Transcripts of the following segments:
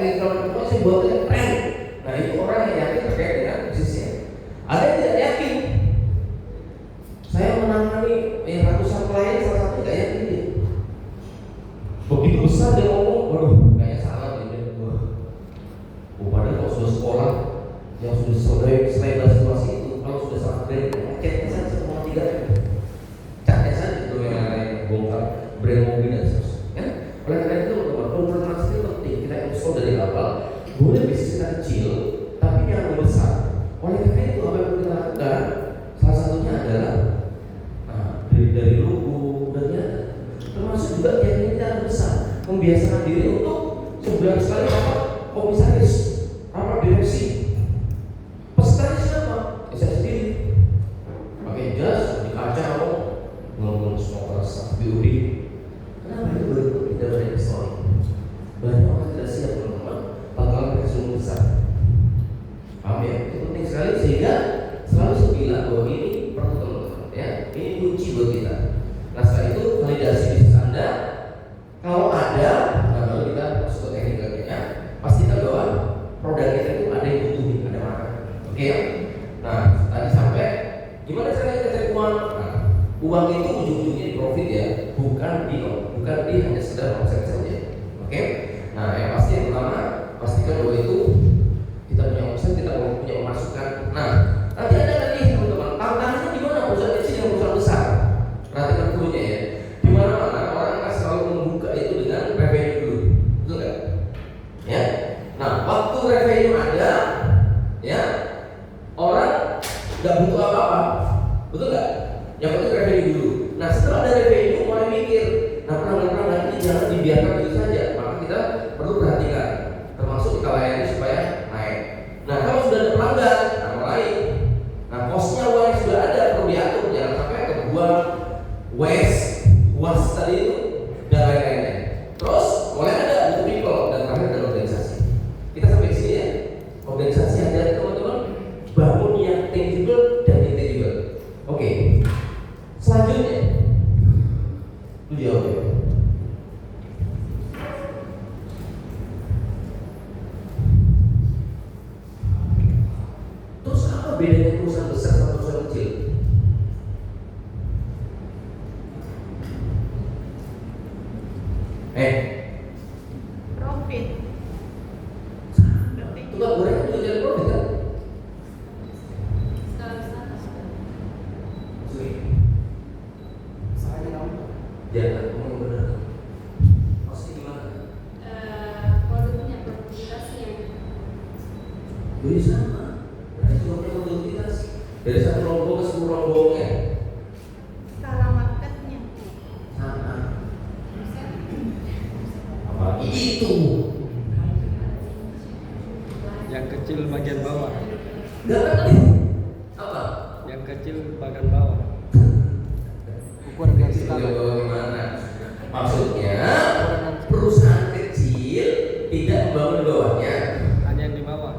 di kalau saya buatnya keren. Nah itu orang yang yakin terkait dengan bisnisnya. Ada yang tidak yakin. Saya menangani ratusan klien, salah satu tidak yakin dia. Begitu besar dia ngomong, waduh kayaknya salah dia. Padahal kalau sudah sekolah yang sudah selain situasi itu, kalau sudah sangat brand, ceknya saja semua 3 catnya saja itu yang lain bongkar brand mobil dan seterusnya. Oleh karena itu teman-teman, konfrontasi itu penting. Kita install dari awal. Boleh bisnis kita kecil, tapi jangan besar. Oleh karena itu apa yang kita lakukan? Salah satunya adalah dari logo dan ya, termasuk juga yang kita besar. Membiasakan diri untuk sebulan sekali rapat komisaris, rapat direksi. Pesertanya siapa? Saya sendiri. Pakai jas, di kaca, ngomong semua rasa BUD. Kenapa itu baru tidak banyak story? Banyak orang tidak siap teman-teman. Bakalan kesungguh besar. Paham ya? Itu penting sekali sehingga selalu saya bilang bahwa ini perlu teman-teman ya. Ini kunci buat kita. Nah setelah itu validasi bisnis Anda. Kalau ada, nah baru kita masuk ke teknik-tekniknya. Pastikan bahwa produk kita itu ada yang butuhin, ada market. Oke ya? Nah tadi sampai gimana caranya kita cari uang? Nah, uang itu ujung-ujungnya di profit ya, bukan di hanya sekedar omset saja. Oke? Nah yang pasti yang pertama pastikan bahwa itu kita punya omset, kita punya pemasukan. Nah nanti ada lagi teman-teman, tantangannya di mana perusahaan kecil dan perusahaan besar. Perhatikan dulunya ya. Di mana-mana orang akan selalu membuka itu dengan revenue dulu, betul nggak? Ya. Nah waktu revenue ada, ya orang nggak butuh apa-apa, betul nggak? Yang penting revenue dulu. Nah setelah ada revenue mulai mikir, nah pelanggan ini jangan dibiarkan begitu saja, maka kita perlu perhatikan, termasuk kita layani supaya naik. Nah kalau sudah ada pelanggan, nah mulai, nah kosnya uang yang sudah ada perlu diatur, jangan sampai kebuang, waste tadi itu dan lain-lainnya. Terus mulai ada butuh people dan terakhir ada organisasi. Kita sampai di sini ya. Organisasi ada teman-teman, bangun yang tangible dan intangible. Oke. Selanjutnya, itu jawab ya. Terus apa bedanya perusahaan besar sama perusahaan kecil? Profit. Tukang goreng itu jadi profit kan? Jangan ngomong benar. Maksudnya gimana? Produknya, produktivitasnya. Jadi sama. Berarti cuma produktivitas. Dari satu rombong ke 10 rombong ya. Skala marketnya. Sama. Apalagi itu. Yang kecil bagian bawah. Gak ngerti. Apa? Yang kecil bagian bawah. Ukuran garis skala. Bagaimana? Maksudnya perusahaan kecil tidak membangun di bawahnya. Hanya yang di bawah.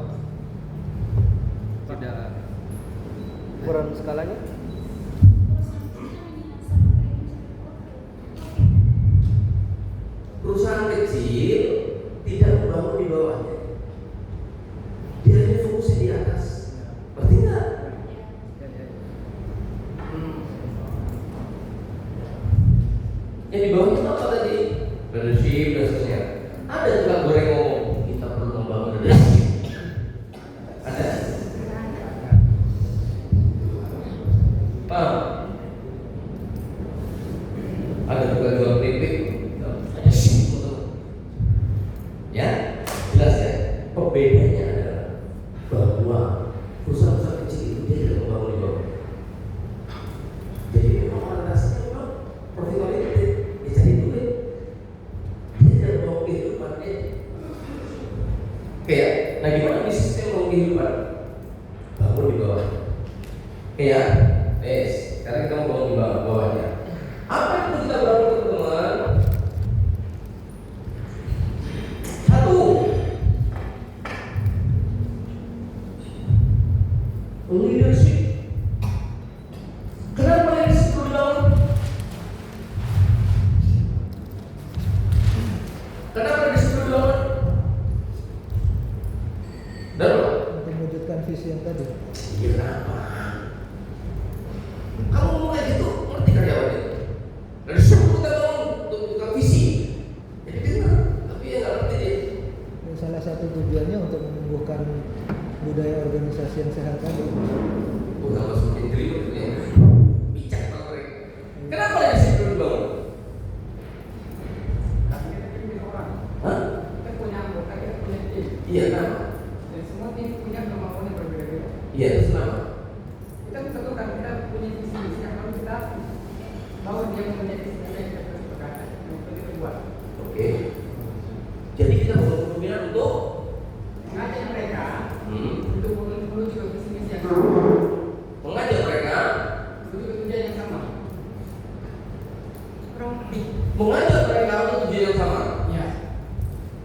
Tidak. Ukuran skalanya? Perusahaan kecil tidak membangun di bawahnya. Dia hanya fokus di atas. Berarti enggak? Yang di bawahnya itu apa tadi? Leadership dan seterusnya. Ada juga goreng ngomong, kita perlu membangun leadership. Ada? Paham? Ada juga jual keripik. Ada sih, ya, jelas ya. Perbedaannya adalah bahwa perusahaan kecil itu dia tidak membangun di bawah. Jadi memang orientasinya memang profitability, dia cari duit, dia tidak membangun kehidupan dia. Oke ya, nah gimana bisnisnya membangun kehidupan? Bangun di bawah. Oke ya, sekarang kita mau bangun di bawahnya. Apa yang perlu kita bangun teman-teman? Satu, leadership. Kenapa leadership perlu dibangun? Kenapa leadership perlu dibangun? visi yang tadi. Iya kenapa? Kamu ngomong kayak gitu, ngerti karyawannya? Dan disuruh kita ngomong untuk tukar visi. Jadi dengar, tapi ya nggak ngerti dia. Dan salah satu tujuannya untuk menumbuhkan budaya organisasi yang sehat tadi. Bukan masukin terima ya. Bijak banget. Kenapa ada disitu dibangun? Hah? Kita punya anggota, kita punya tim. Iya kenapa? Dan semua tim punya kemampuan yang berbeda-beda. Iya terus kenapa? Kita tentukan kita punya visi-visi yang kalau kita mau dia mempunyai visi-visi yang kita kesepakatan, yang kita buat. Oke. Jadi kita butuh kepemimpinan untuk Mengajak mereka untuk menuju ke visi-visi yang sama, mengajak mereka menuju ke tujuan yang sama. mengajak mereka untuk tujuan yang sama. Ya.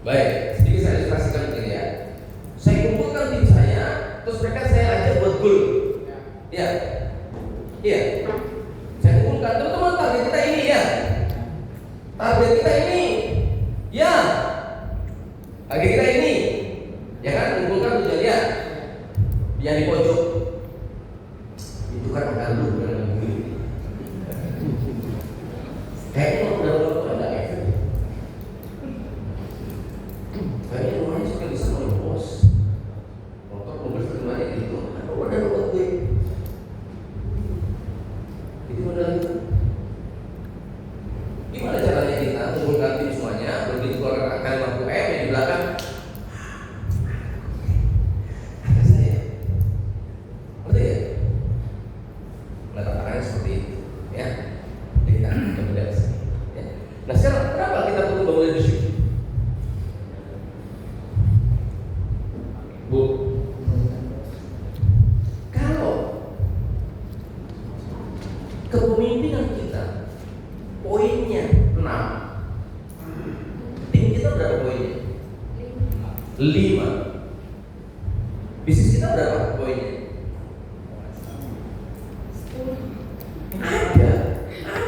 Baik, sedikit saya ilustrasikan begini ya. Saya kumpulkan tim saya, terus mereka saya ajak buat goal. Ya. Iya. Iya. Saya kumpulkan teman-teman target kita ini ya. Target kita ini. Ya. Target kita ini. Ya kan kumpulkan tujuan ya. Yang di pojok. Itu kan akan lu bukan gue. Kayaknya udah ada efek. Kayaknya rumahnya suka bisa oleh bos. Motor mobil terkenalnya gitu. Ada udah buat gue. Itu modal itu. Gimana caranya kita kumpulkan tim semuanya, begitu keluar kalimat UM yang di belakang. Ada saya. Ngerti ya? Letakkannya seperti itu, ya. Jadi kita beda di sini. Ya. Nah sekarang kenapa kita perlu bangun leadership? Bu, kalau kepemimpinan kita poinnya 6, tim kita berapa poinnya? 5. Bisnis kita berapa poinnya? Ada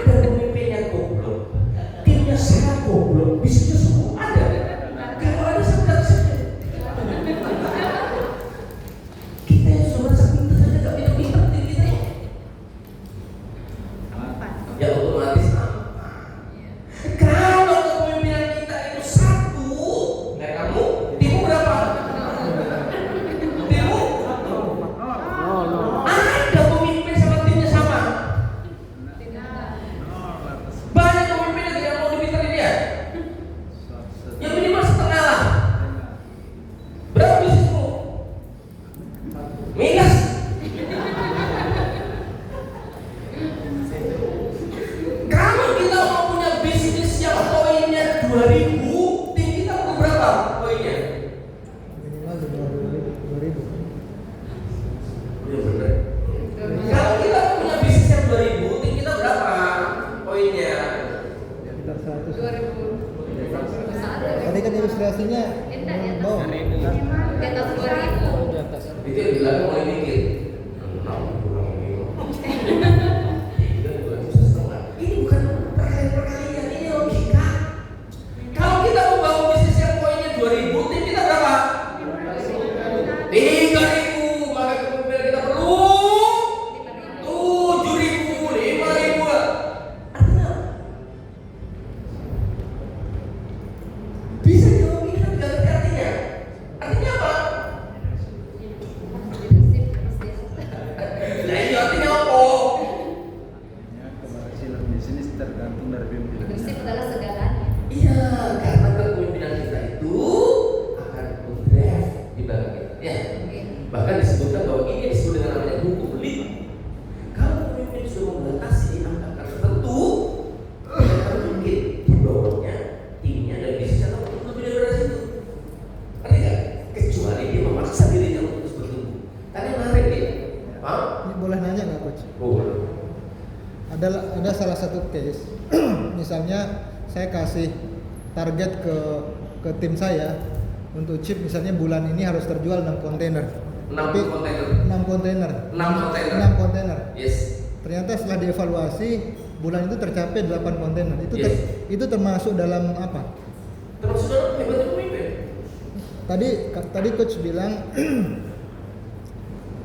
pemimpin yang goblok, timnya sangat goblok, bisnisnya semua ada. Kalau ada sekedar kita yang sudah merasa pintar saja tak pintar tim kita. Ya otomatis apa? Kalau kepemimpinan kita itu 1, kayak kamu, timmu berapa? Timmu? Ada pemimpin sama timnya sama. Banyak pemimpin yang tidak mau dipintarin dia. Yang minimal setengah lah. Berapa bisnismu? Minus. Kalau kita mau punya bisnis yang poinnya 2000, tim kita perlu berapa poinnya? Minimal 2000. Iya benar. Kalau kita punya bisnis yang 2000, tim kita berapa poinnya? Sekitar 100. 2000. Tadi kan ilustrasinya bawah. Di atas 2000. Di atas. Itu yang bilang mulai mikir. Ini bukan perkalian, ini logika. Kalau kita mau bangun bisnis yang poinnya 2000, tim kita berapa? 3000, maka kepemimpinan kita perlu 7000, 5000. Artinya bisa jawab ini kan gak ngerti artinya. Artinya apa? Nah ini artinya apa? Keberhasilan bisnis tergantung dari pimpinan. Leadership adalah segalanya. Iya, karena kepemimpinan kita itu akan mendrive di belakang kita. Ya. Bahkan disebutkan bahwa ini disebut dengan namanya hukum lima. Kalau pemimpin sudah membatasi angka tertentu, tidak akan mungkin di bawahnya, timnya dan bisnisnya akan lebih dari situ. Artinya nggak? Kecuali dia memaksa dirinya untuk terus bertumbuh. Karena menarik dia. Paham? Ini boleh nanya nggak coach? Boleh. Ada salah satu case, misalnya saya kasih target ke tim saya untuk chip, misalnya bulan ini harus terjual 6 kontainer. 6 kontainer. 6 6 kontainer. Yes. Ternyata setelah dievaluasi bulan itu tercapai 8 kontainer. Itu Yes. itu termasuk dalam apa? Termasuk dalam hebatnya pemimpin. Tadi coach bilang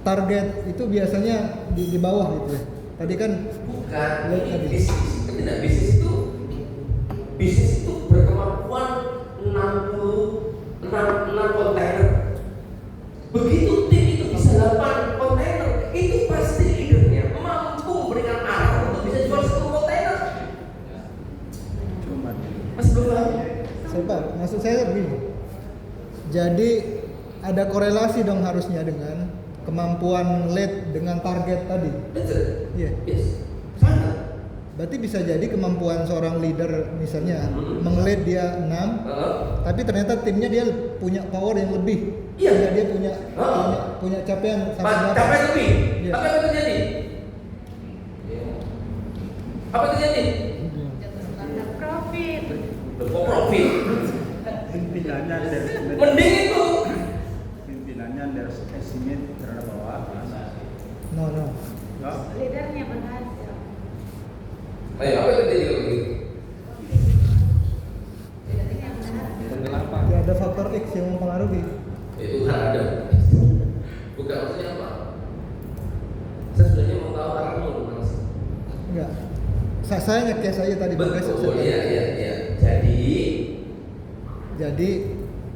target itu biasanya di bawah gitu ya. Tadi kan Bukan Lihat tadi. bisnis. Tidak, bisnis itu berkemampuan 6 kontainer. Begitu tim itu bisa 8 kontainer, itu pasti leadernya mampu memberikan arah untuk bisa jual 1 kontainer. Cuma Mas belum paham? Pak, maksud saya begini. Jadi ada korelasi dong harusnya dengan kemampuan lead dengan target tadi. Betul. Iya. Yes. Sangat. Berarti bisa jadi kemampuan seorang leader misalnya meng-lead dia 6, tapi ternyata timnya dia punya power yang lebih. Iya. Sehingga dia punya capaian sampai berapa? Capek lebih. Iya. Apa yang terjadi? Apa yang terjadi? Jatuh semangat. Profit. Profit. pimpinannya underestimate. Mending itu. Pimpinannya underestimate terhadap bawahan. No. Ya. Leadernya berhasil. Ayo, apa yang terjadi kalau begitu? Leadernya berhasil. Tenggelam. Ya ada faktor X yang mempengaruhi. Itu kan ada. Bukan maksudnya apa? Saya sebenarnya mau tahu arahnya kemana sih? Enggak. Saya nge-case aja tadi Bang Res. Betul, iya. Jadi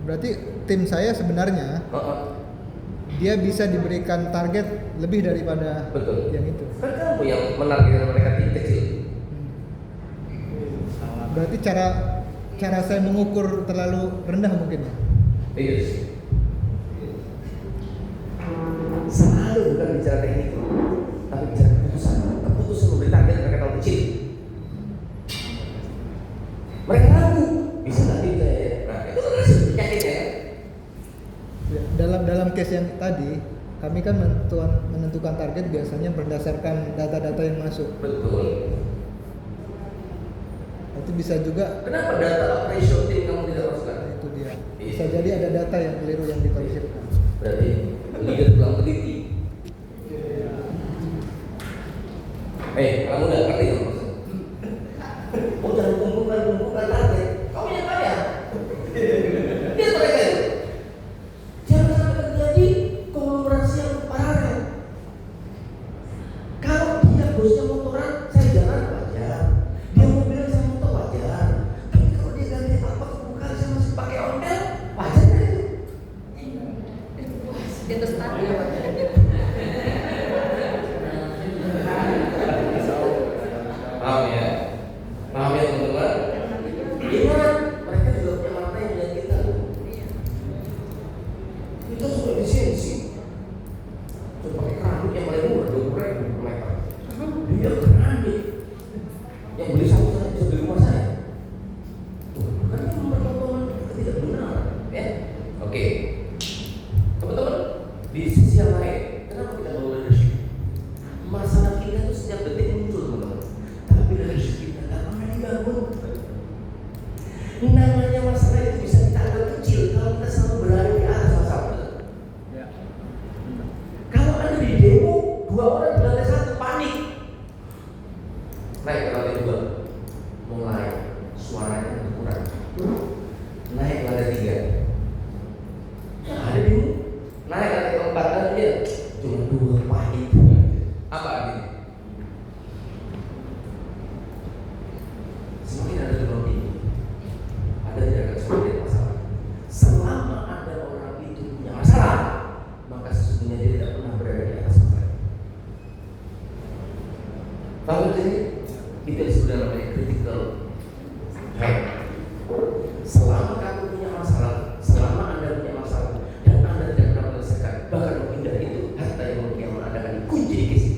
berarti tim saya sebenarnya dia bisa diberikan target lebih daripada Betul. yang itu. Kan kamu yang menargetkan mereka tim kecil. Berarti cara saya mengukur terlalu rendah mungkin ya. Yes. Selalu bukan bicara teknik, tapi bicara keputusan. Keputusan memberi target mereka terlalu kecil. Mereka ragu, bisa nggak kita ya? Nah, itu kan hasil yakinnya kan? Ya, dalam case yang tadi kami kan menentukan target biasanya berdasarkan data-data yang masuk. Betul. Itu bisa juga Kenapa data ratio tim kamu tidak masukkan? itu dia. Bisa jadi ada data yang keliru yang ditafsirkan. Berarti leader kurang teliti. Kamu nggak ngerti nggak maksudnya? Oh, jangan kumpulkan target. Kamu yang kaya. Lihat mereka itu. Jangan sampai terjadi kolaborasi yang paralel. Kalau dia bosnya motoran, saya jalan wajar. Dia mobil, saya motor wajar. Tapi kalau dia ganti apa bukan saya masih pakai ondel, wajar nggak itu? Di atas tadi. Paham ya? Paham ya teman-teman? Ingat, mereka juga punya mata yang melihat kita. Kita sudah efisiensi. Coba pakai keramik yang paling murah 20.000 per meter. Dia berani. Yang beli satu saya bisa beli rumah saya. Kan itu mempertontonkan tidak benar, ya? Oke. Teman-teman, di sisi yang lain, kenapa kita bawa leadership? Masalah kita itu setiap detik muncul, teman-teman. Tapi leadership kita nggak pernah dibangun. Namanya masalah itu bisa kita anggap kecil kalau kita selalu berada di atas masalah. Ya. Kalau ada di demo, 2 orang di lantai 1 panik. Naik ke lantai 2, mulai suaranya berkurang. Naik ke lantai 3, ada demo. Naik ke lantai 4, dan dia cuma 2 panik. Apa artinya? Semakin ada gelombang tinggi, ada tidak akan semakin masalah. Selama ada orang itu punya masalah, maka sesungguhnya dia tidak pernah berada di atas masalah. Paham ini? Itu disebut namanya critical height. Selama kamu punya masalah, selama Anda punya masalah dan Anda tidak pernah menyelesaikan, bahkan menghindar itu, harta yang mungkin Anda akan dikunci di kisi.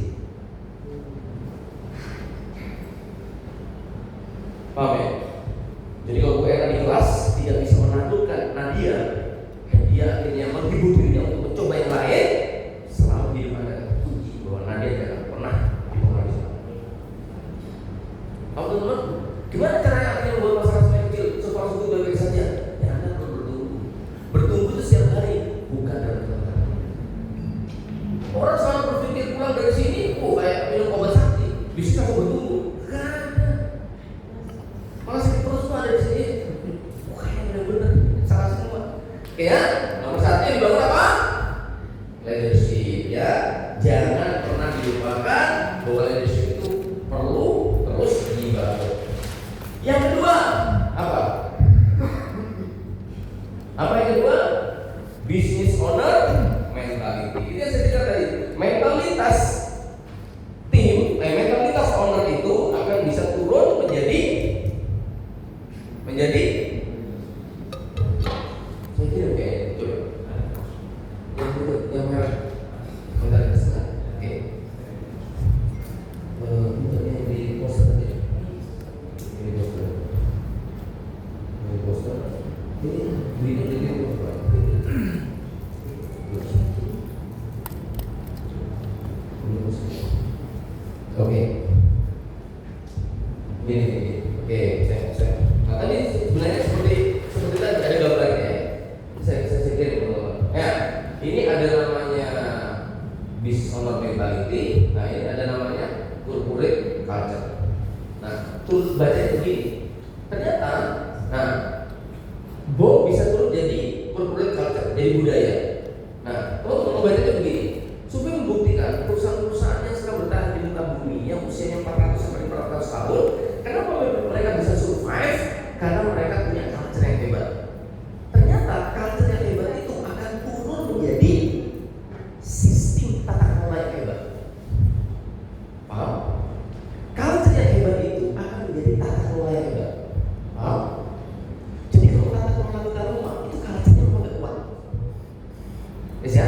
Paham ya? Jadi kalau Bu Era di kelas tidak bisa menentukan Nadia, dan dia akhirnya menghibur dirinya untuk mencoba yang lain, selalu hidup Anda kunci bahwa Nadia tidak akan pernah dipengaruhi. Kamu teman-teman, gimana caranya akhirnya membuat masalah semakin kecil supaya itu baik-baik saja? Ya Anda perlu bertumbuh. Bertumbuh itu setiap hari, bukan dalam satu hari. Orang selalu berpikir pulang dari sini, kayak minum obat sakti, di sini aku bertumbuh. Gak ada. Malah sakit perut semua ada di sini. Kayaknya benar-benar salah semua. Oke ya, nomor 1 yang dibangun apa? Leadership ya. business owner mentality. Itu yang saya cerita tadi. Mentalitas tim, mentalitas owner itu akan bisa turun menjadi saya kira kayak itu yang merah mentalitas lah. Oke. Untuk yang di poster tadi. Ini poster. Ini oke. Ini. Oke, saya. Nah, tadi sebenarnya seperti tadi ada gambarnya. Saya kirim teman-teman. Ya, ini ada namanya business owner mentality. Nah, ini ada namanya corporate culture. Nah, terus baca begini. Ternyata, nah, Bo bisa turun jadi corporate culture, jadi budaya. Nah, kalau membacanya begini, supaya membuktikan perusahaan-perusahaan yang sedang bertahan di muka bumi yang usianya 400 sampai 500 tahun, kenapa mereka bisa survive? Karena mereka punya culture yang hebat. Ternyata culture yang hebat itu akan turun menjadi sistem tata kelola yang hebat. Paham? Culture yang hebat itu akan menjadi tata kelola yang hebat. Paham? Jadi kalau tata kelola kita rumah itu culture-nya memang gak kuat. Yes ya?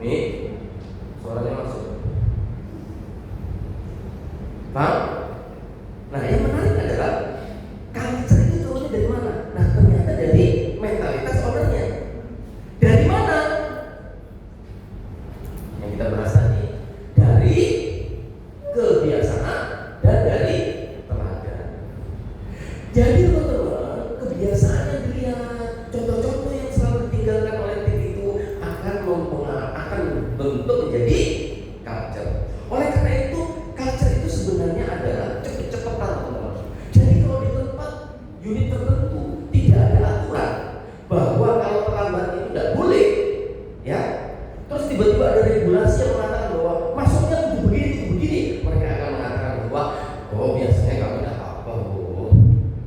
Nih, suaranya masuk. Paham? Nah, yang menarik adalah culture itu turunnya dari mana? Nah, ternyata dari mentalitas ownernya. Dari mana? Yang kita bahas tadi, dari kebiasaan dan dari teladan. Jadi teman-teman, kebiasaan yang dilihat, contoh-contoh yang selalu ditinggalkan oleh tim itu akan bentuk menjadi culture. Oleh karena itu, culture itu sebenarnya adalah cepet-cepetan teman-teman. Jadi kalau di tempat unit tertentu tidak ada aturan bahwa kalau terlambat itu tidak boleh, ya. Terus tiba-tiba ada regulasi yang mengatakan bahwa masuknya kudu begini, mereka akan mengatakan bahwa oh biasanya kamu tidak apa, Bu.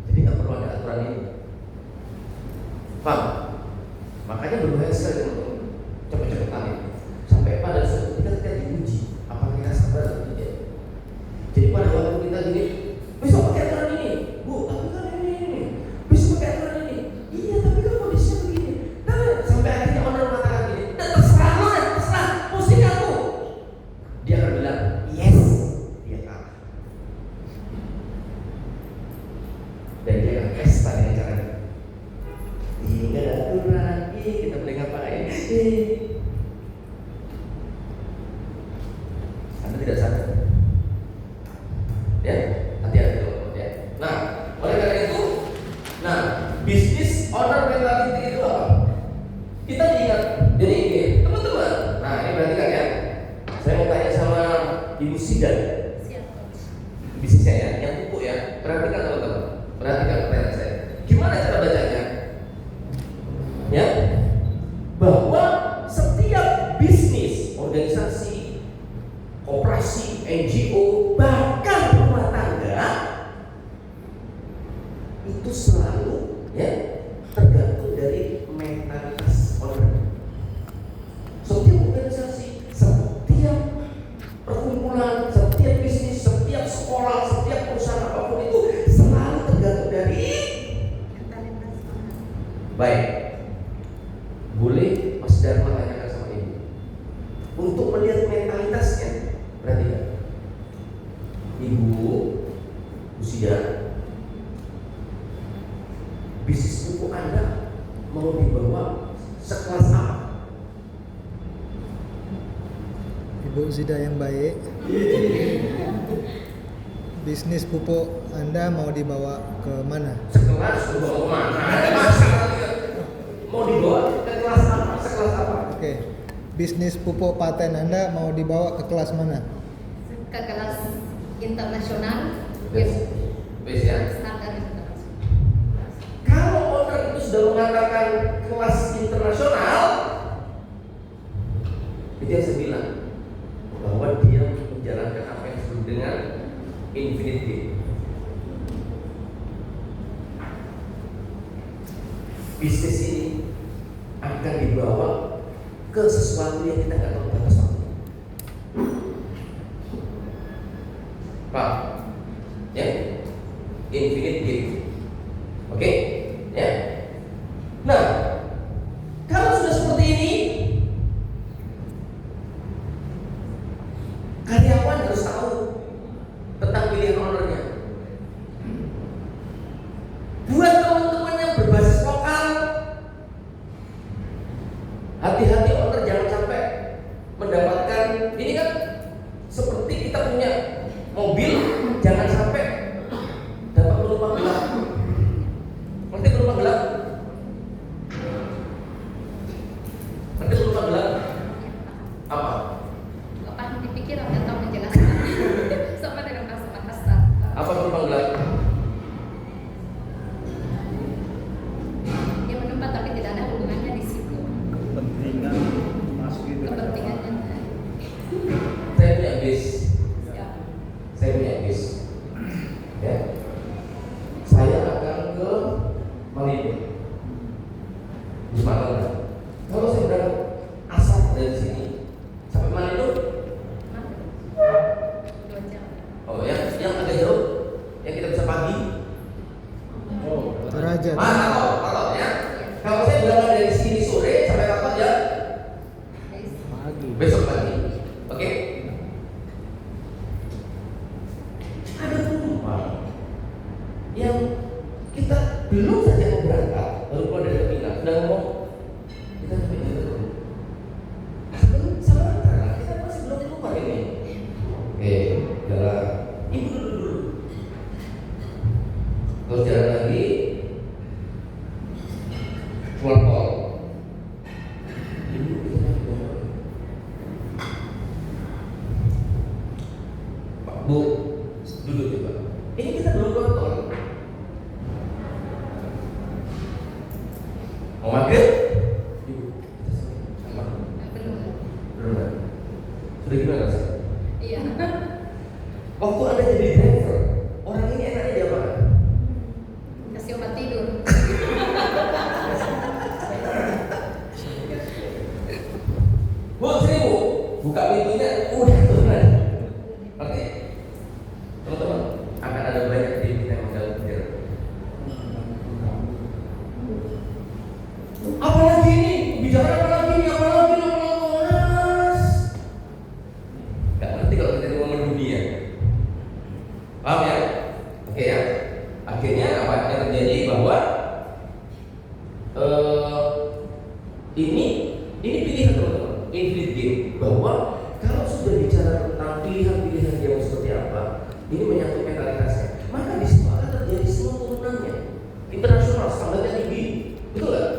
Jadi nggak perlu ada aturan ini. Paham? Makanya berbahaya sekali teman-teman. Cepet-cepetan itu. Sampai pada suatu ketika kita diuji, apakah kita sabar atau tidak. Jadi pada waktu kita gini, besok pakai aturan ini, Bu, tapi kan ini. Besok pakai aturan ini. Iya, tapi kan kondisinya begini. Nah, sampai akhirnya owner mengatakan gini, terserah lo, terserah, pusing aku. Dia akan bilang, yes, dia kalah. Dan dia akan pesta dengan caranya. Iya, nggak ada aturan. Kita boleh ngapain? Anda tidak sadar. Ya, hati-hati teman-teman ya. Nah, oleh karena itu, business owner mentality itu apa? Kita ingat, jadi ini, teman-teman. Nah, ini perhatikan ya. Saya mau tanya sama Ibu Sidan, Siap. bisnisnya ya, yang pupuk ya. Perhatikan teman-teman, perhatikan pertanyaan saya. Gimana cara bacanya? Ya, bahwa setiap bisnis, organisasi, koperasi, NGO, bahkan rumah tangga itu selalu ya tergantung dari mentalitas orang. Setiap organisasi, setiap perkumpulan, setiap bisnis, setiap sekolah, setiap perusahaan apapun itu selalu tergantung dari Mentalitas owner. baik. Boleh Mas Dharma tanyakan sama Ibu untuk melihat mentalitasnya. Perhatikan Ibu usia, bisnis pupuk Anda mau dibawa sekelas apa? Ibu Zida yang baik. Bisnis pupuk Anda mau dibawa ke mana? Sekelas dibawa ke mana? Ada masalah. Mau dibawa ke kelas apa? Sekelas apa? Oke. Bisnis pupuk paten Anda mau dibawa ke kelas mana? Ke kelas internasional. Bes ya. Standar internasional. Kalau owner itu sudah mengatakan kelas internasional, itu yang saya bilang bahwa dia menjalankan apa yang disebut dengan infinite game. Bisnis ini akan dibawa ke sesuatu yang kita nggak tahu batas waktu. Pak, ya, infinite game, oke, ya. Nah, kalau sudah seperti ini, karyawan harus tahu tentang pilihan ownernya. Buat teman-teman yang berbasis lokal, hati-hati owner jangan sampai mendapatkan ini kan seperti kita punya mobil, jangan sampai dapat penumpang gelap. Ngerti penumpang gelap? Ngerti penumpang gelap? Apa? Apa yang dipikir Anda tahu menjelaskan sama dengan bahasa Makassar. Apa penumpang gelap? Dia menumpang tapi tidak ada hubungannya di situ. Kepentingan masuk itu. Kepentingannya. Saya punya bis. Ya. Saya punya bis. Ya. Saya akan ke Malaysia. Jumatan. Kalau saya berangkat asal dari sini sampai Malaysia, 2 jam. oh ya, yang agak jauh, yang kita bisa pagi. Oh, Derajat. Kalau ya. Kalau saya berangkat dari sini sore sampai Rapat ya Pagi. besok pagi. Oke? Ada penumpang yang kita belum saja mau berangkat, baru keluar dari terminal, sudah ngomong kita sampai jam berapa? Sebentar, kita masih belum keluar ini. Oke, jalan. Ibu dulu. Terus jalan lagi, keluar tol. Ibu, kita sampai jam berapa? Pak Bu, duduk coba. Ini kita belum keluar tol. Mau maghrib? Ibu, kita sama. Belum. Belum kan? Sudah gimana sih? Iya. Waktu Anda jadi driver, orang ini enaknya dia apa? Kasih obat tidur. Bu, sini Bu, buka pintunya, udah turunan. Oke, teman-teman, akan ada banyak tim kita yang mendalam pikir. Apalagi ini, bicara apalagi ini, mas. Gak ngerti kalau kita ngomong dunia. Paham ya? Oke ya. Akhirnya apa yang terjadi bahwa ini pilihan teman-teman, infinite game, bahwa kalau sudah bicara tentang pilihan-pilihan dia mau seperti apa, ini menyangkut mentalitasnya. Maka di situ akan terjadi semua turunannya. Internasional, standarnya tinggi, betul nggak?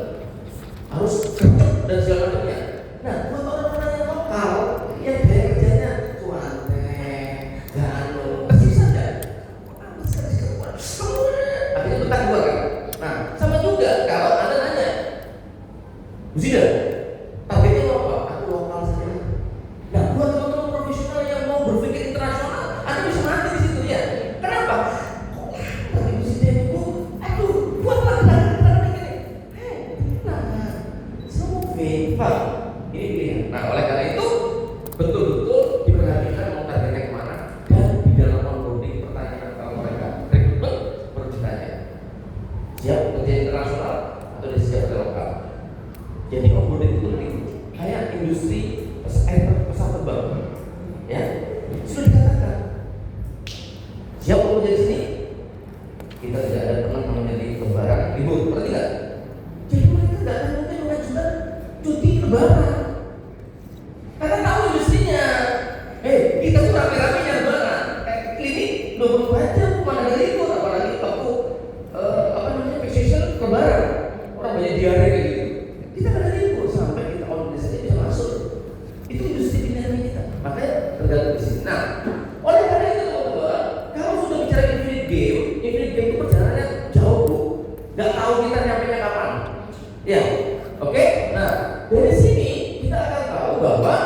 Harus cocok dan segala macamnya. Nah, buat orang-orang yang lokal, yang gaya kerjanya cuantek, gano, tersisa saja. Akhirnya betah gua kan. Nah, sama juga kalau Anda nanya, Zida, targetnya mau apa? Aku lokal saja. Nah, buat teman-teman profesional yang mau berpikir internasional, Anda bisa mati di situ ya. Kenapa? Tapi Zida itu, aduh, buatlah ini. Nah, semua Pak, ini pilihan. Nah, oleh karena itu betul-betul diperhatikan mau targetnya kemana, dan di dalam onboarding pertanyaan kalau mereka rekrutmen perlu ditanya siap kerja internasional atau dia siap kerja lokal. Jadi onboarding itu penting. Kayak industri pesawat terbang, ya sudah dikatakan siap mau kerja di sini. Kita tidak ada teman yang menjadi lebaran libur, berarti nggak? Jadi mereka nggak akan mungkin mengajukan cuti lebaran karena tahu industrinya. Kita tuh rame-ramenya lebaran, klinik 24 jam mana ada libur, apalagi waktu peak season lebaran orang banyak diare kayak gitu. Kita nggak ada libur sampai kita on saja bisa masuk. Itu industri pilihan kita, makanya tergantung di sini. Nah, oleh karena itu teman-teman, kalau sudah bicara infinite game itu perjalanannya jauh Bu, nggak tahu kita nyampe kapan. Ya, oke. Nah, dari sini kita akan tahu bahwa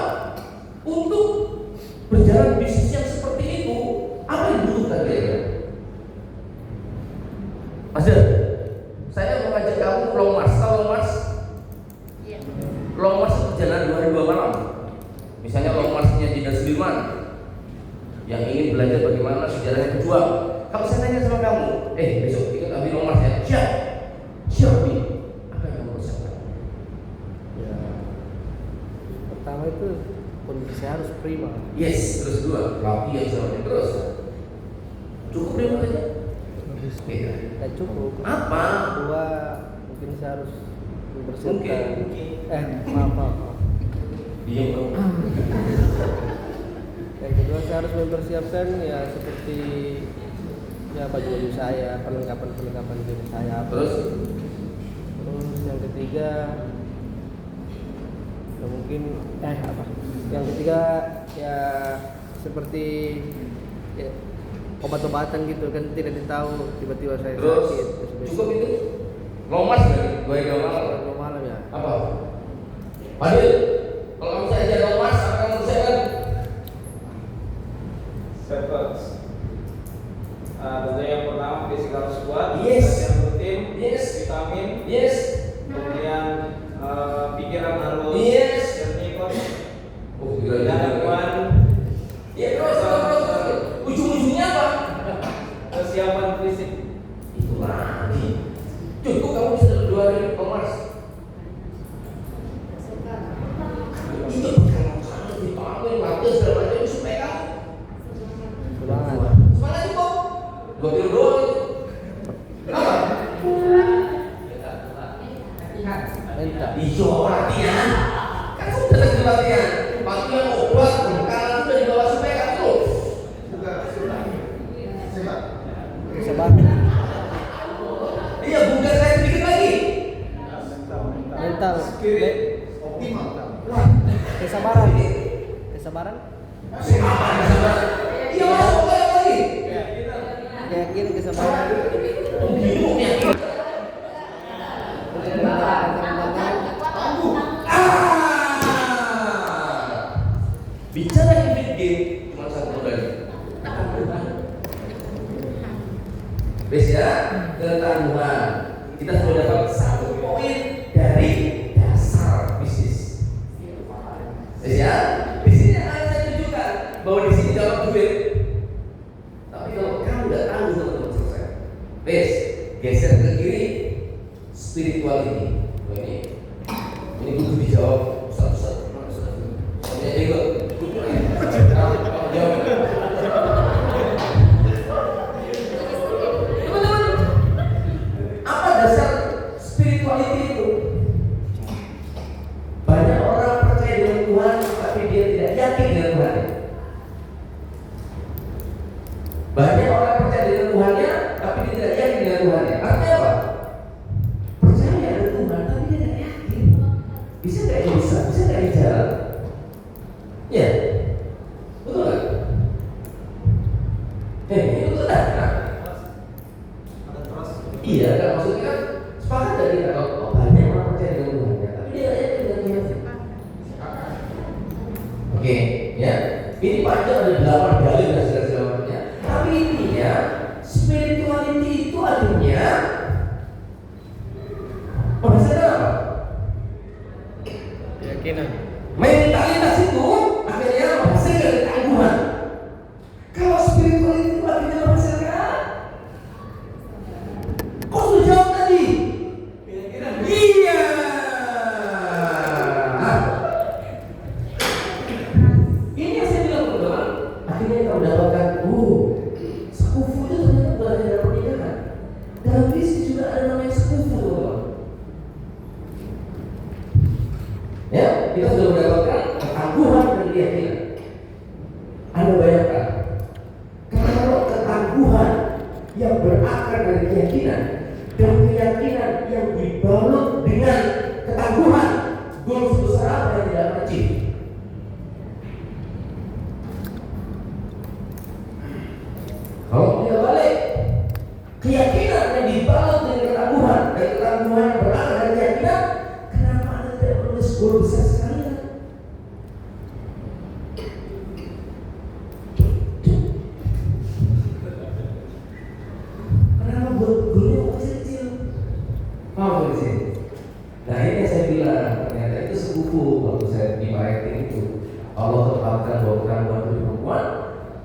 untuk berjalan bisnis yang seperti itu apa yang dibutuhkan kira-kira? Mas Der, saya mau ngajak kamu long march, tahu long march? Iya. long march perjalanan 2 hari 2 malam. Misalnya long marchnya Jenderal Sudirman yang ingin belajar bagaimana sejarahnya berjuang. Kalau saya tanya sama kamu, besok ikut ambil long march ya? Siap. Siap, Bi. Apa yang kamu persiapkan? Ya, pertama itu kondisi saya harus prima. Yes, terus kedua, latihan selama terus. Cukup prima aja? Beda. Dan cukup. Apa? Kedua, mungkin saya harus mempersiapkan. Mungkin. Maaf. Dia bro. Yang kedua saya harus mempersiapkan ya seperti ya baju saya, perlengkapan diri saya. Terus yang ketiga ya mungkin apa? Yang ketiga ya seperti ya, obat-obatan gitu kan, tidak ditahu tiba-tiba saya terus sakit. cukup itu? Long march dari 2 hari 2 malam. Kalau malam ya. Apa? Fadil, kalau kamu saya ajar long march, apa kamu persiapkan? Steps. Tentunya yang pertama fisik harus kuat, Yes. latihan rutin, Yes. vitamin, Yes. kemudian pikiran harus Yes. jernih, Coach. Oh, Dan gangguan Ya terus. Ujung-ujungnya apa? kesiapan fisik. Itu lagi. Cukup kamu bisa 2 hari long march. Itu bukan kamu dipanggil waktu segala macam supaya kamu Semangat. semangat itu. 2 kilo doang itu. Kenapa? Mental. Ijo latihan. Kan sudah lagi latihan. Latihan obat, karena sudah dibawa supaya kamu Sabar. iya bukan saya sedikit lagi. Mental. Spirit. Kesabaran. Kesabaran. Iya masuk kayak lagi. Keyakinan, kesabaran. Bingung ya. Untuk mengerjakan tantangan. Bicara Infinite Game cuma satu lagi. Bes ya, ketangguhan. Kita sudah dapat 1 poin dari dasar bisnis. Bes ya, di sini akan saya tunjukkan bahwa di sini dapat duit. Tapi kalau kamu nggak tahu teman-teman selesai. Bes, geser ke kiri, spirituality. Ini butuh dijawab satu-satu. Soalnya juga teman-teman, apa dasar spirituality itu? Banyak orang percaya dengan Tuhan, tapi dia tidak yakin dengan Tuhan. Banyak orang percaya dengan Tuhannya, tapi dia tidak yakin dengan Tuhannya. Artinya apa? Percaya ada Tuhan, tapi dia tidak yakin. Bisa nggak ini bisa nggak ini jalan? Ya, betul nggak? Ini betul nggak? Iya, kan maksudnya kan sepakat dari kita kalau banyak orang percaya dengan Tuhannya, tapi dia tidak yakin dengan Tuhannya. Oke, ya. Ini panjang ada 8 dalil dan segala-galanya. Tapi intinya spirituality itu artinya berdasarkan apa? Keyakinan. Mentalitas itu akhirnya menghasilkan ketangguhan. Kalau spirituality itu akhirnya menghasilkan, kok sudah jawab tadi? Iya. Ini yang saya bilang teman-teman. Akhirnya kita mendapatkan, sekufu itu ternyata bukan hanya dalam pernikahan. Dalam bisnis juga ada namanya sekufu, teman-teman. Ya, kita sudah mendapatkan ketangguhan dan keyakinan. Anda bayangkan, kalau ketangguhan yang berakar dari keyakinan dan keyakinan yang dibalut dengan ketangguhan, goal sebesar apa yang tidak akan achieve? Kalau tidak balik, keyakinan yang dibalut dengan ketangguhan dan ketangguhan yang berakar dari keyakinan, kenapa Anda tidak menulis goal besar sekalian? Kenapa buat goalnya kecil-kecil? Paham di sini? Nah ini yang saya bilang, ternyata itu sepupu waktu saya di marketing itu. Allah tempatkan bahwa perempuan perempuan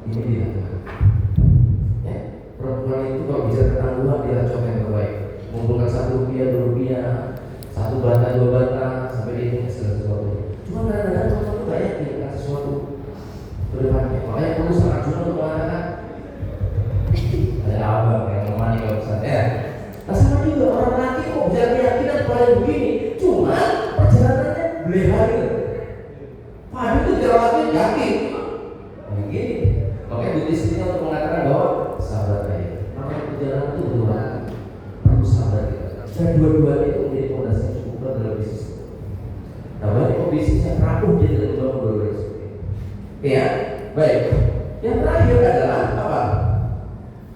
ini dilakukan. Ya, perempuan itu kalau bisa ketangguhan dia contoh yang terbaik. Mengumpulkan 1 rupiah, 2 rupiah, 1 bata, 2 bata, sampai dia ingin segala sesuatu. Cuma kadang-kadang perempuan itu gak yakin dengan sesuatu ke depannya. Makanya perlu sangat juga untuk mengatakan ada abang yang memani kalau misalnya. Nah sama juga orang laki kok bisa keyakinan paling begini, cuma perjalanannya beleha gitu. Padu itu jalannya yakin. Nah gini, makanya Buddhis ini untuk mengatakan bahwa sahabat saya, makanya perjalanan itu butuh waktu, perlu sabar kita. Dan dua-duanya itu menjadi fondasi yang cukup kuat dalam bisnis. Nah banyak kok bisnisnya rapuh dia dalam dua-duanya seperti itu. Ya, baik. Yang terakhir adalah apa?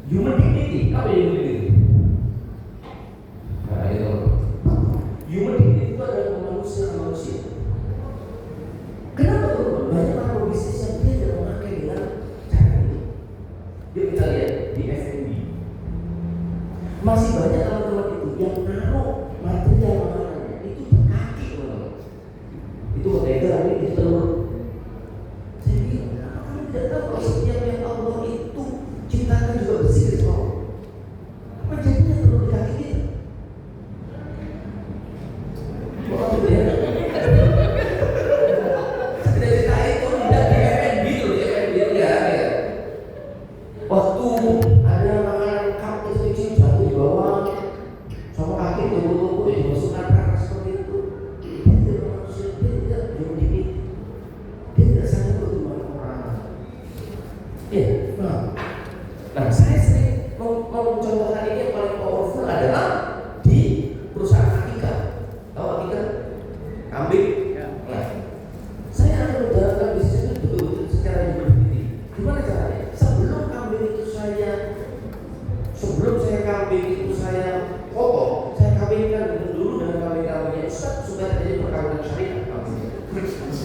Human dignity. Apa human dignity? Nah itu human dignity itu adalah manusia ke manusia. Kenapa tuh? Banyak orang bisnis yang dia tidak memakai dengan cara itu. Yuk kita lihat di F&B. Masih banyak teman-teman itu yang naruh material makanannya itu di kaki teman-teman. Itu mentega, itu telur. Saya bilang, kamu tidak tahu kalau setiap yang Allah itu ciptakan juga bersih dari semua. Apa jadinya telur di kaki kita? Waktu dia waktu ada makanan cup kecil jatuh di bawah sama kaki tubuh dimasukkan keras seperti itu, dia tidak manusia, dia tidak berdiri, dia tidak sadar untuk orang. Ya, nah saya sering mencontohkan ini yang paling powerful adalah di perusahaan Akika. Tahu Akika? Kambing. Nah, saya akan menjalankan bisnis itu betul-betul secara individu. Gimana caranya? Sebelum saya kambing itu saya potong, saya kawinkan dulu dengan kambing-kambingnya Ustaz supaya terjadi perkawinan syariah.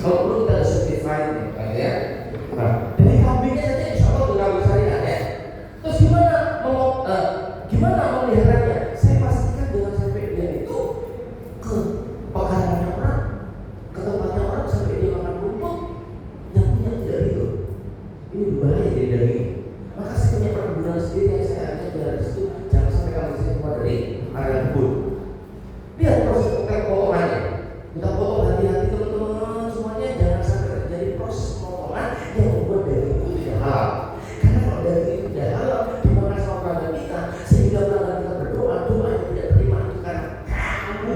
Kalau perlu kita ada certified ya. Nah, dari kambingnya saja insya Allah berkawin syariah ya. Terus gimana memeliharanya? Saya pastikan dengan sampai dia itu ke pekarangan orang, ke tempatnya orang sampai dia makan rumput yang tidak itu. Ini berbahaya jadi daging. Maka saya punya perkebunan sendiri yang saya ajak dari situ. Jangan sampai kami saya keluar dari area kebun. Lihat proses potongannya. Kita potong hati-hati teman-teman semuanya. Jangan sampai terjadi proses pemotongan yang membuat daging itu tidak halal. Karena kalau daging itu tidak halal dimakan sama pelanggan kita, sehingga pelanggan kita berdoa, doa yang tidak terima itu karena kamu.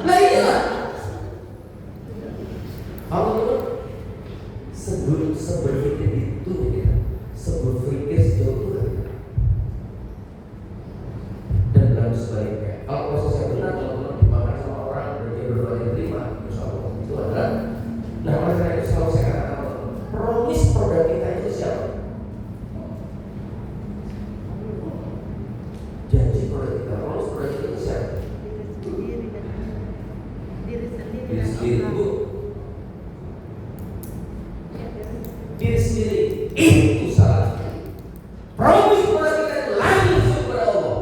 Nah inilah. Kalau itu seberpikir itu ya, seberpikir sejauh Tuhan dan dalam sebaliknya. Kalau prosesnya benar, kalau dimakan sama orang dan dia berdoa yang terima, insya Allah itu adalah. Nah oleh karena itu selalu saya katakan, promis produk kita itu siapa? Janji produk kita, promis produk kita itu siapa? Diri sendiri Bu. Diri sendiri itu salah. Promis kepada kita itu langsung kepada Allah.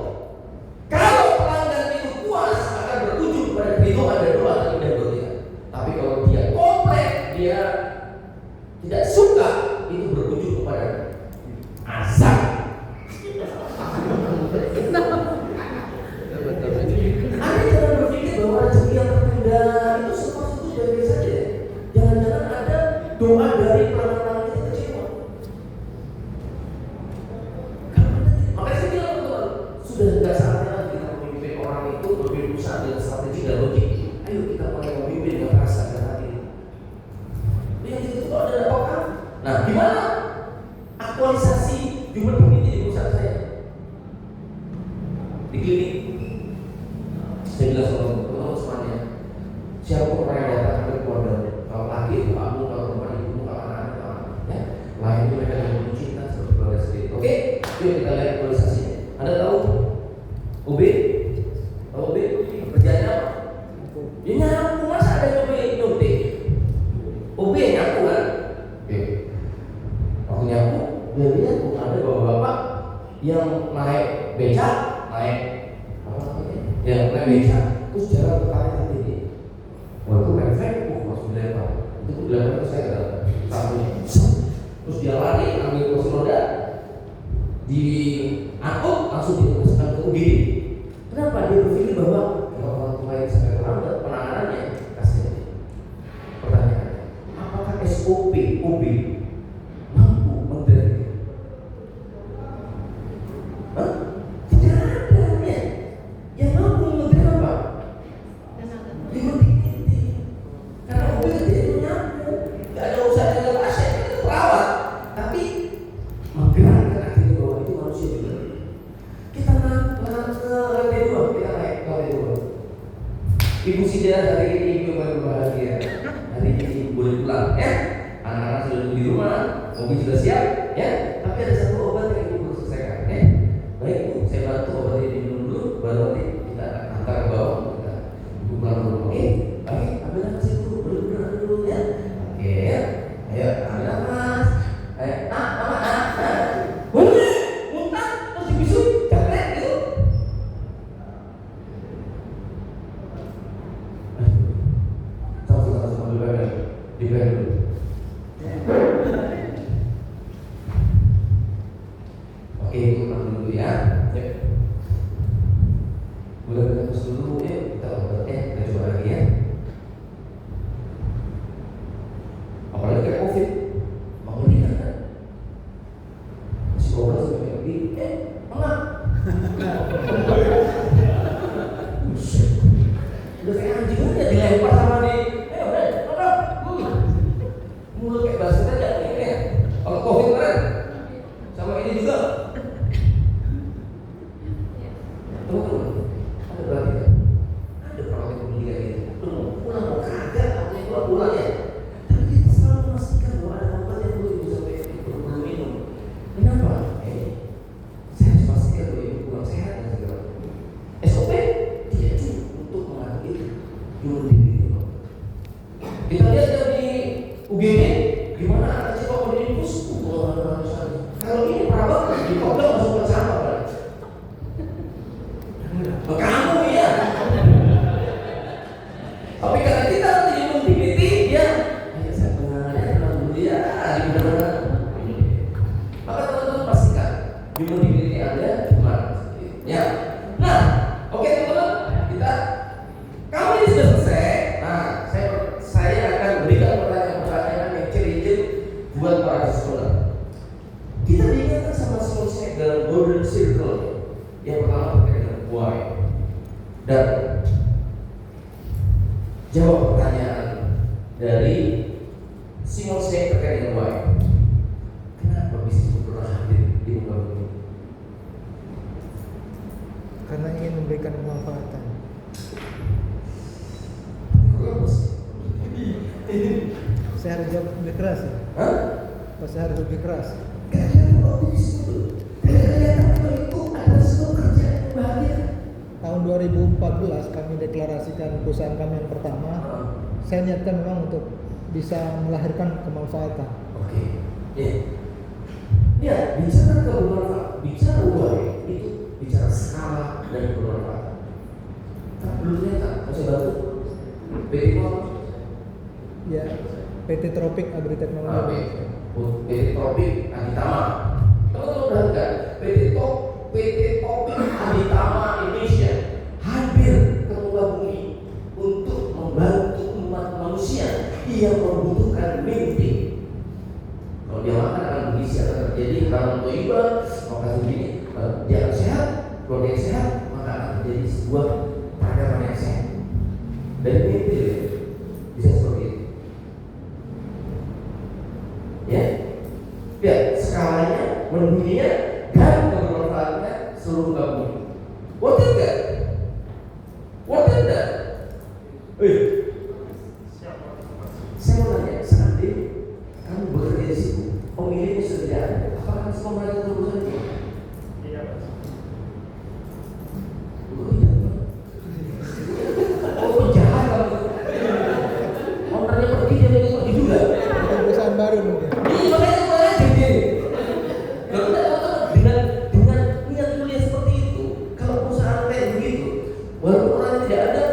Kalau pelanggan itu puas akan berujung pada keridhaan dan doa dan tidak. Tapi kalau dia komplain, dia tidak suka, itu berujung kepada azab. Anda jangan berpikir bahwa rezeki yang tertunda itu semua itu baik saja. Jangan-jangan ada doa dari pelanggan. Sudah tidak saatnya lagi kita memimpin orang itu berusaha dengan strategi dan logik. Ayo kita mulai memimpin dengan rasa dan hati. Yang itu adalah orang. Nah, gimana aktualisasi human dignity di perusahaan saya? Di klinik, saya bilang sama teman-teman semuanya, siapa orang yang datang ke keluarga, kalau laki itu kamu, kalau perempuan ibu, kalau anak-anak, ya, lain itu mereka yang mencinta seperti keluarga sendiri. Oke, yuk kita lihat aktualisasinya. Anda tahu OB? Tahu OB? Kerjanya apa? Dia nyapu, masa ada yang nyuntik? OB nyapu kan? Oke. Waktu nyapu, dia lihat ada bapak-bapak yang naik becak, naik apa namanya? Yang naik becak, terus jalan ke kali ini. Waktu main fake, langsung dilempar. Itu dilempar saya ke samping. Terus dia lari ambil kursi roda, diangkut langsung dimasukkan ke UGD. Kenapa? Dia berpikir bahwa kalau orang tua yang sampai terlambat penanganannya kasihan. Pertanyaannya, apakah SOP OB mampu mendeteksi? Hah? Tidak ada ya. Yang mampu mendeteksi apa? Dignity. Karena OB itu nyambung, nggak ada usaha dengan pasien itu perawat, tapi menggerakkan akhirnya bahwa itu manusia juga. Kita ke lantai 2, kita naik ke lantai 2. Ibu Sida hari ini ibu paling bahagia. Hari ini ibu boleh pulang, ya. Anak-anak sudah di rumah, mobil juga siap, ya. Tapi ada satu obat yang ibu perlu selesaikan, ya. Baik ibu, saya bantu obat ini minum dulu, baru nanti kita antar ke bawah, kita ibu pulang dulu, oke? Oke, ambil nafas ibu, boleh dulu, ya. Oke, ya. Ayo, ambil nafas. Ayo, boleh, muntah, terus dibisu, capek gitu. Sama-sama ambil badan, di badan dulu. Oke, itu pulang dulu ya. Ya. Boleh kita terus dulu ya, kita obatnya, kita coba lagi ya. Apalagi kayak COVID, mengerikan kan? Masih obat sampai kayak gini, enggak. Buset. Udah kayak anjing aja dilempar sama di, udah, mulut kayak basi aja ini ya. Kalau COVID kemarin, sama ini juga. Teman-teman, ada berarti kan? Ada perawat yang meninggal gitu. Pulang mau kagak, katanya pulang ya. Tapi kita selalu memastikan bahwa ada obat yang perlu sampai perlu minum. Kenapa? Saya harus pastikan bahwa ibu pulang sehat dan segala. SOP tidak cukup untuk mengatur itu. Jual diri itu. Kita lihat di UGD, gimana anak kecil kalau di infus, kalau ini perawat di kota masuk ke sana, Pak. Kamu ya. Tapi karena kita nanti minum dignity, dia ayo saya benarnya tenang dulu ya, di benar. Maka teman-teman pastikan minum dignity Anda gimana? Ya. Nah, oke teman-teman, kita kami ini sudah selesai. Nah, saya akan berikan pertanyaan-pertanyaan yang ciri-ciri buat para siswa. Kita diingatkan sama selesai dalam golden circle. Yang pertama terkait dengan why. Dan jawab pertanyaan dari Simon Sinek terkait dengan why. Kenapa bisnis itu pernah hadir di muka bumi? Karena ingin memberikan kemanfaatan. Kenapa sih? Saya harus jawab lebih keras ya. Hah? Saya harus lebih keras. Karena bisnis itu itu adalah sebuah kerjaan yang bahagia. Tahun 2014 kami deklarasikan perusahaan kami yang pertama. Saya niatkan memang untuk bisa melahirkan kemanfaatan. Oke, ya. Ya, bicara kebermanfaatan, bicara why itu bicara skala dan kebermanfaatan. Tapi belum ternyata, saya bantu. PT Motor, Ya, PT Tropik Agriteknologi. PT Tropik Aditama. Teman-teman perhatikan, PT Tropik Aditama Indonesia hadir ke muka bumi untuk membantu umat manusia yang membutuhkan mimpi. Kalau dia makan akan bergizi, akan terjadi harapan toibah, maka begini, dia akan sehat, kalau dia sehat, maka akan terjadi sebuah peradaban yang sehat. Dan mimpi bisa seperti itu. Ya, lihat skalanya, mendunia dan kebermanfaatannya seluruh bumi. Worth it nggak? Worth it nggak? Saya mau nanya, seandainya kamu bekerja di situ, pemilihnya sudah tidak ada, apakah semua mereka terusan itu? Iya, Pak. Oh, penjahat kamu. Ownernya pergi, dia pergi juga. Perusahaan baru mungkin. Iya, makanya mulai jadi. Kalau kita dengan niat mulia seperti itu, kalau perusahaan kayak begitu, walaupun orang tidak ada,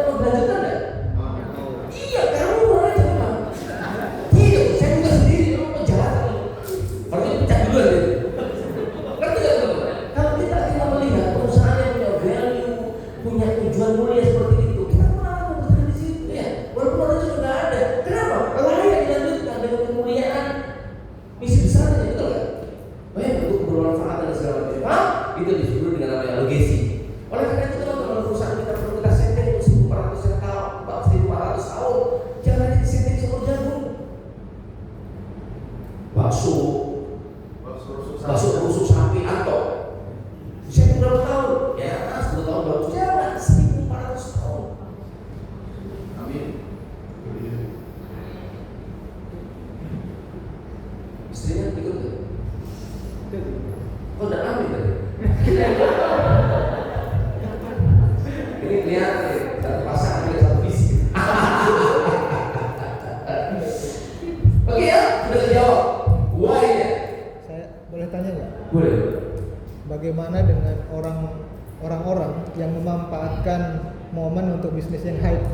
satu pasangan dengan satu visi. Oke ya, sudah terjawab. Why-nya? Saya boleh tanya nggak? Boleh. Bagaimana dengan orang-orang yang memanfaatkan momen untuk bisnis yang hype,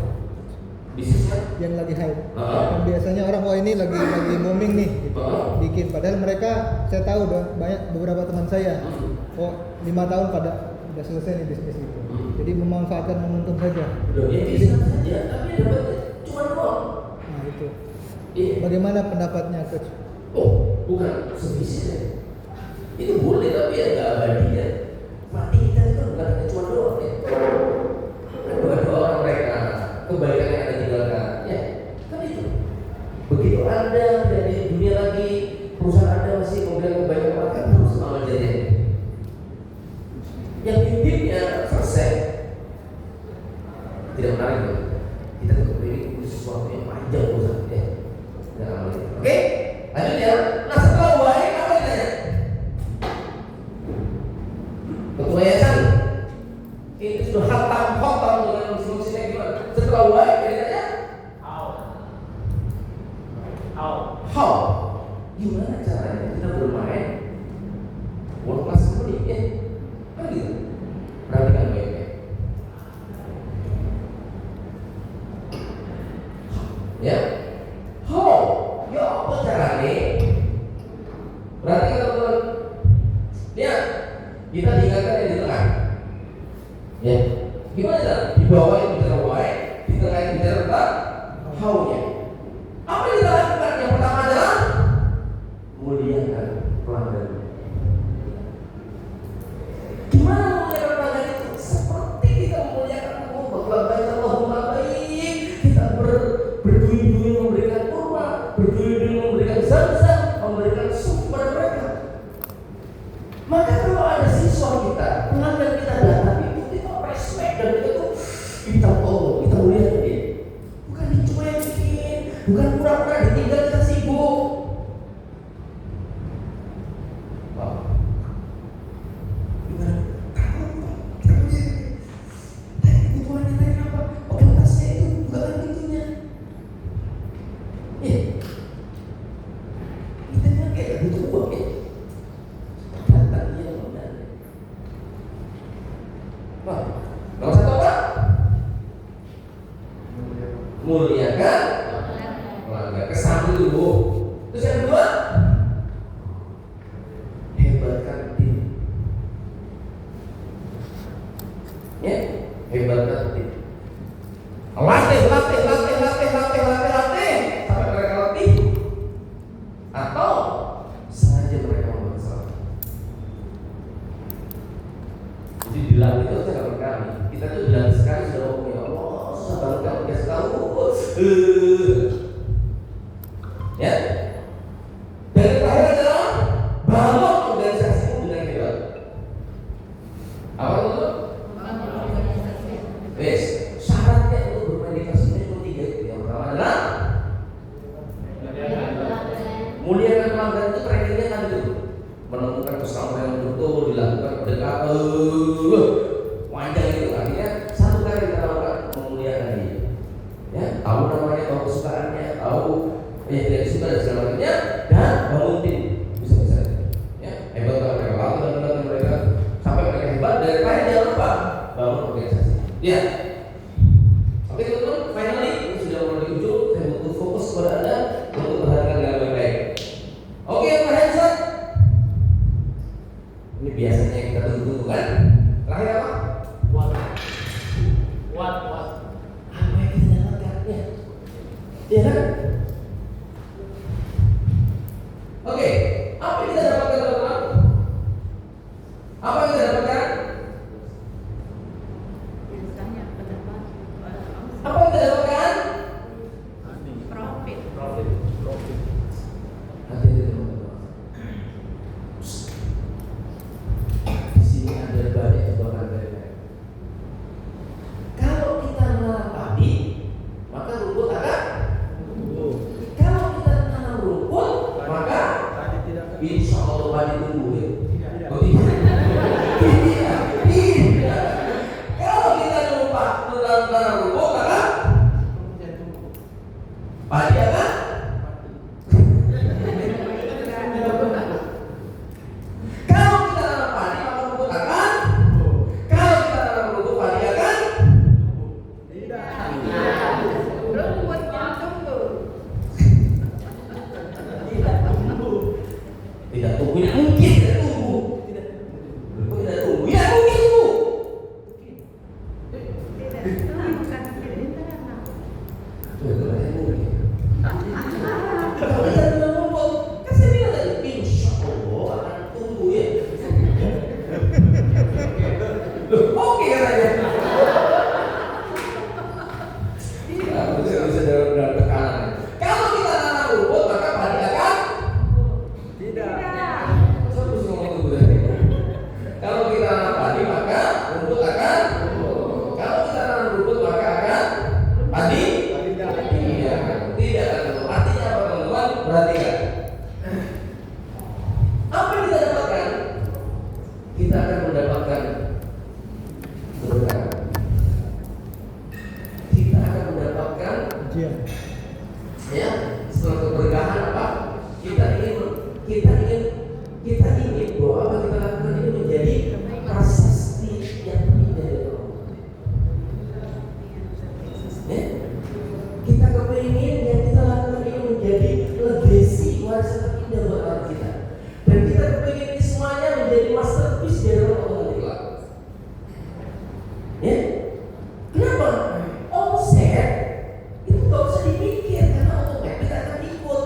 Bisnisnya? yang lagi hype? Ah. Kan biasanya orang wah ini lagi booming nih, gitu. Ah. Bikin. Padahal mereka, saya tahu banyak beberapa teman saya, 5 tahun udah selesai nih bisnis itu. Jadi memanfaatkan momentum saja. Udah ya bisa saja, tapi dapat cuma doang. Nah itu. Iya. Bagaimana pendapatnya, Coach? Oh, bukan sebisanya. Itu boleh tapi ya nggak abadi ya. Mati kita itu bukan hanya cuma doang ya. Kan doa orang mereka, kebaikan yang ada tinggalkan. Ya, kan itu. Begitu Anda dari dunia lagi, perusahaan Anda masih memberikan kebaikan orang, kan terus amal jariah. Yang bibitnya selesai. Tidak menarik loh. Kita tuh kepingin sesuatu yang panjang urusan ya. Dan amal jariah. Oke, lanjut ya. Nah setelah baik apa ditanya? Ketua yayasan itu sudah hatam dengan fungsinya gimana? Setelah baik ditanya how? Gimana caranya kita bermain world class company? Kan gitu. Perhatikan baik-baik. Ya, how? Ya apa caranya? Perhatikan teman-teman. Ya, kita tinggalkan yang di tengah. Ya, gimana cara? Di bawah itu bicara why, di tengah itu bicara tentang how-nya. Apa yang kita lakukan? Yang pertama adalah muliakan pelanggan. Gimana memuliakan pelanggan itu? Seperti kita memuliakan Allahumma baik. Kita berduyun-duyun memberikan kurma, berduyun-duyun memberikan zam-zam, memberikan sup kepada mereka. Maka kalau ada siswa kita, pelanggan kita datang itu kita respect dan kita tolong, kita muliakan dia. Bukan dicuekin, bukan pura-pura ditinggal kita sibuk. Wow. Gimana? Kita muliakan. Kebutuhan kita ini apa? Oke, tasnya itu bukan pintunya. Iya. Kita kan kayak butuh uang ya. Datang dia benar. Wah, nomor satu apa? Muliakan pelanggan. Kesan dulu. Terus yang kedua, hebatkan tim. Ya, hebatkan tim. Latih sampai mereka latih. Atau sengaja mereka membuat salah. Jadi dilatih itu saya nggak berkali. Kita tuh dilatih sekali sudah ngomong ya Allah, susah banget kamu kasih tahu. Ya. Dan yang terakhir adalah bangun organisasimu dengan hebat. Apa itu? Wes, syaratnya untuk bermain di kelas ini cuma 3 itu. Yang pertama adalah muliakan pelanggan itu trainingnya kan gitu. Menemukan customer yang betul, dilakukan pendekatan panjang itu. Artinya satu kali kita lakukan memuliakan dia. Ya, tahu namanya, tahu kesukaannya, tahu yang tidak suka dan segala macamnya, dan bangun tim bisa-bisa. Ya, hebat mereka lakukan mereka sampai mereka hebat. Dan lain jangan lupa bangun organisasi. Ya. Oke teman-teman, finally ini sudah mulai di ujung. Saya butuh fokus kepada Anda untuk perhatikan dengan baik-baik. Oke, Pak Hanson. Ini biasanya yang kita tunggu-tunggu kan? Terakhir apa? What? Apa yang kita dapatkan? Ya. Iya kan? Oke, apa yang kita dapatkan teman-teman? Apa yang kita dapatkan? Biasanya pendapat Apa yang kita dapatkan? profit. Hati-hati teman-teman. Di sini ada banyak jebakan baik-baik. Kalau kita menanam padi, maka rumput akan tumbuh. tanam rumput maka padi akan kalau kita tanam padi maka rumput akan kalau kita tanam rumput padi akan Rumputnya tumbuh. tidak tumbuh ya mungkin tidak tumbuh rumput tidak tumbuh ya mungkin tumbuh Bukan tidak tanam. kalau kita tanam rumput kan saya bilang tadi insya Allah akan tumbuh ya loh oke katanya bisa dalam tekanan kalau kita tanam rumput maka padi akan saya harus ngomong tunggu tadi. Kalau kita tanam padi maka rumput akan kalau kita tanam rumput maka akan padi tidak akan tumbuh. Artinya apa teman-teman? Perhatikan. Apa yang kita dapatkan? Kita akan mendapatkan keberkahan. Kita akan mendapatkan Ujian. ya setelah keberkahan apa? Kita ingin bahwa apa kita lakukan ini menjadi prasasti yang indah dari Allah. Ya? Kita kepingin yang kita lakukan ini menjadi legasi warisan terindah buat orang kita. Dan kita kepingin ini semuanya menjadi masterpiece dari Allah nanti. Ya? Kenapa? Omset itu gak usah dipikir karena otomatis kita akan ikut.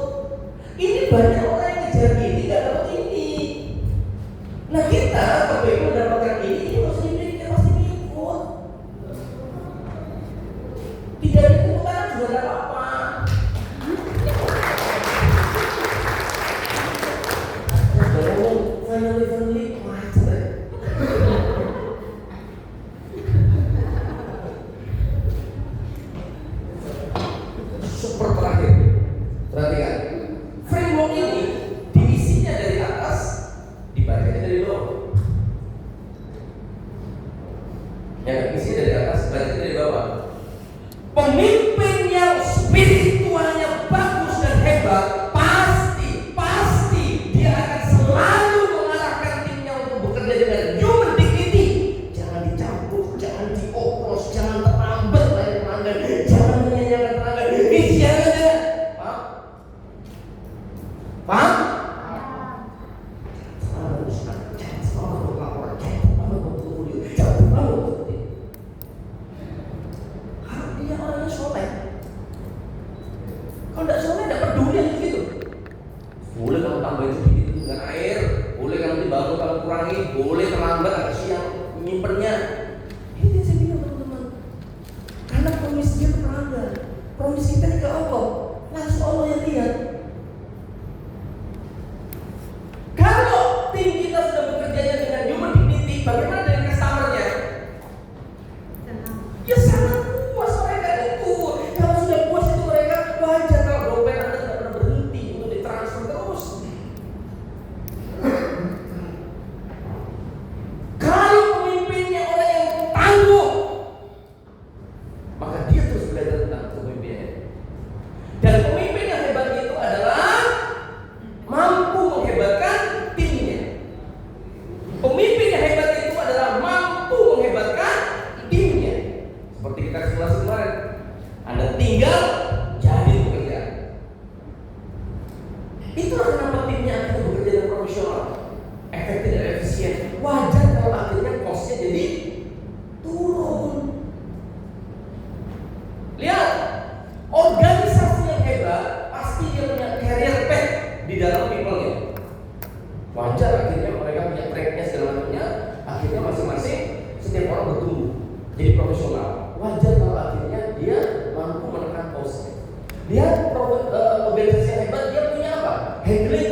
Ini banyak orang yang ngejar ini gak dapat ini. Nah kita kepingin mendapatkan ini gak usah dipikir pasti ikut. Tidak ikutan juga gak apa-apa. Saya ngomong finally macet ya. Super terakhir, perhatikan. Framework ini diisinya dari atas, dibacanya dari bawah. Ya, isi dari atas, bacanya dari bawah. Pemimpin yang spiritualnya bagus dan hebat, pasti dia akan selalu mengarahkan timnya untuk bekerja dengan human dignity. Jangan dicampur, jangan dioplos, jangan terlambat layar pelanggan, jangan menyanyikan pelanggan. Jangan. Paham? Dia orangnya soleh. Kalau tidak soleh tidak peduli yang gitu. Boleh kamu tambahin sedikit dengan air, boleh kamu dibangun kamu kurangi, boleh terlambat agak siang menyimpannya. Ini yang saya bilang teman-teman. Karena promis dia ke pelanggan, promis kita ke Allah, langsung Allah yang lihat. Kalau tim kita sudah bekerjanya dengan human dignity, bagaimana dengan customer-nya? Ya sangat puas mereka itu. Kalau sudah puas itu mereka wajar kalau dompet Anda tidak pernah berhenti untuk ditransfer terus. Kalau pemimpinnya orang yang tangguh, maka dia terus belajar tentang kepemimpinan. Dan pemimpin yang hebat itu adalah mampu menghebatkan timnya. Pemimpin yang hebat itu adalah mampu menghebatkan timnya. Seperti kita simulasi kemarin, Anda tinggal jadi pekerjaan. Itulah kenapa timnya akan bekerja dengan profesional, efektif dan efisien. Wajar kalau akhirnya kosnya jadi turun. Lihat, organisasi yang hebat pasti dia punya career path di dalam people-nya. Wajar akhirnya mereka punya track-nya segala macamnya. Akhirnya masing-masing setiap orang bertumbuh jadi profesional. Wajar kalau akhirnya dia mampu menekan cost. Dia organisasi yang hebat, dia punya apa? Handling